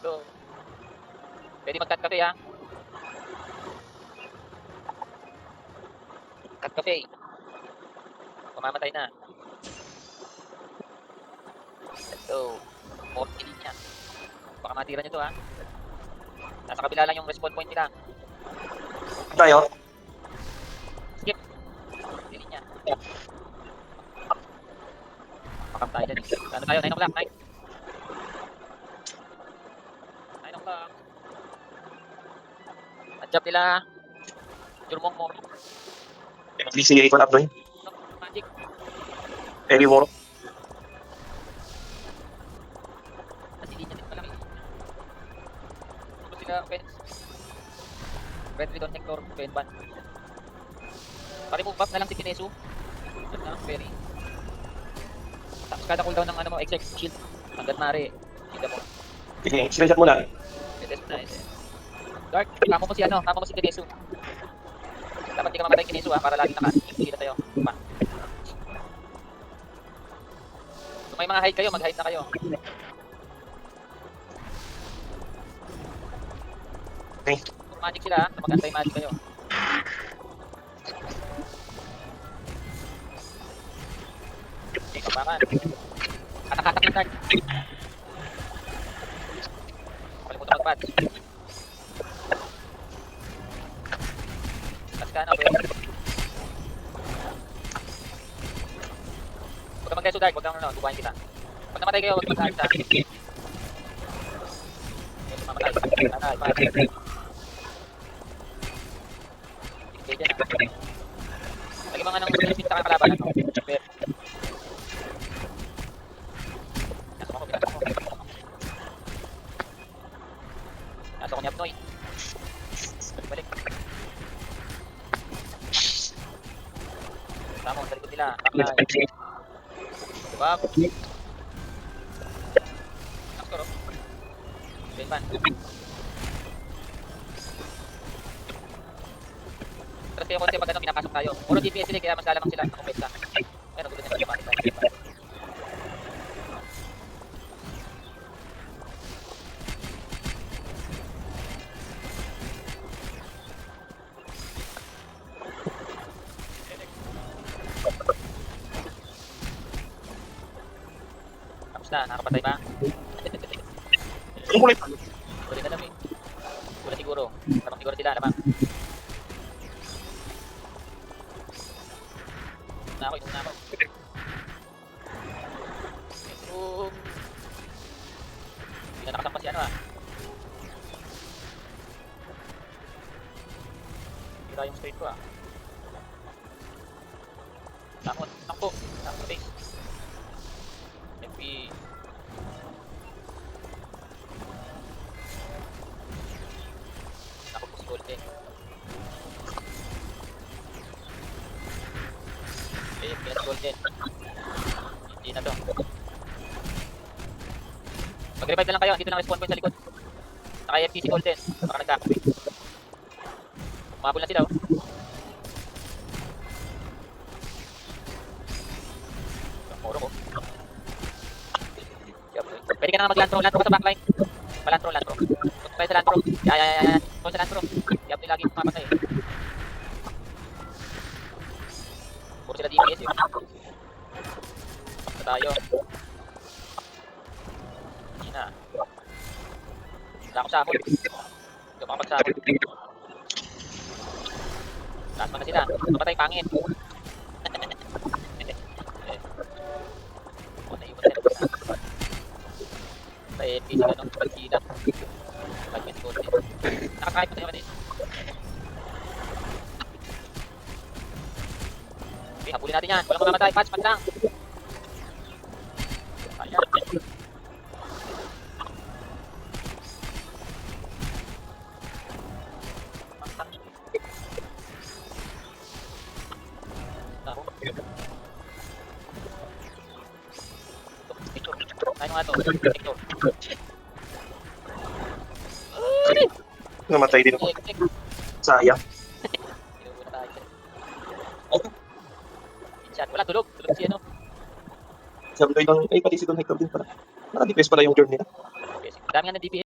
So, pwede mag-cut cafe ha. Cut cafe. Mamamatay na. So, 40 linya. Baka matira nyo to ha. Nasa kabila lang yung respawn point nila. Tayo. Skip. 40 linya. Pakam tayo dyan eh. Ano tayo? 9 o'clock. 9 o'clock. At job nila. Jurmong mo. DCA ko na doon. Magic. Heavy more. Kasi linya din pala. Ito sila offense. Red Redon Hector. Benban. Pare-move up na lang si Kinesu. Good na. Very. Tapos kada cooldown ng ano mo. Exec shield. Hanggat mare. Shield mo. Sige, screenshot muna. Test na ito. Dark, kamo mo si ano, kamo mo si Kinesu. Dapat di ka mamatay Kinesu ha, para lagi nakakita tayo. Pa. Kung may mga hide kayo, mag-hide na kayo. Okay. Kung magic sila ha, mag-anti-magic kayo. Papakan. Atak-atak ng Dark. Kalimutan mag-patch. Patch ka na, okay. Huwag ka mag-reso Dark, huwag kang ano, bubahin kita. Pag namatay kayo, huwag mag-hide ha. Yes, mamatay. Patay. Sige dyan ha. Lagi mga nang resist sa kalaban. Pero nasa ko niya Pnoy. Balik. Tama, sa likod nila. Backline. Back. Nakskoro. Benban. Trust kayo konti pag ano, pinapasok tayo. Puro DPS sila, kaya mas lalamang sila. Ako pwede lang. Ayun, nagulat na sila. Tapos na, nakapatay ba? Ano kulit? Kulit na lang eh. Kulit siguro. Lamang siguro sila, lamang. Inuna ako. Hindi na nakasampa si ano ah. Kira yung straight ko ah. Takot. Takot face. FP. Takot po si Golden. Okay, kaya si Golden. Hindi na to. Mag-revive na lang kayo. Dito lang respawn point sa likod. Naka-FP si Golden. Baka nagkakapit. Umabol na sila oh. Moro ko. Pwede ka na mag-lantro ka sa backline. Pa-lantro. Punta tayo sa lantro. Yan. Punta sa lantro. Diablo lagi pumapatay. Puro sila DPS eh. Pakta tayo. Hindi na. Wala ako sakot. Hindi ako makapagsakot. Taas pa na sila. Mapatay pangit. Sa FP sila nung partida. Pagkat si Golden. Nakakahit pa tayo kapatid. Okay, habulin natin yan. Walang mamamatay. Patch lang. Ayan. Ako. Ano nga to? Victor. Namatay din ako. Exec. Sayang. Tinuro na tayo. Chat. Wala, tulog. Tulog si ano. Sabi ko pati si Don Hector din pala. Naka-DPS pala yung turn nila. Dami nga ng DPS.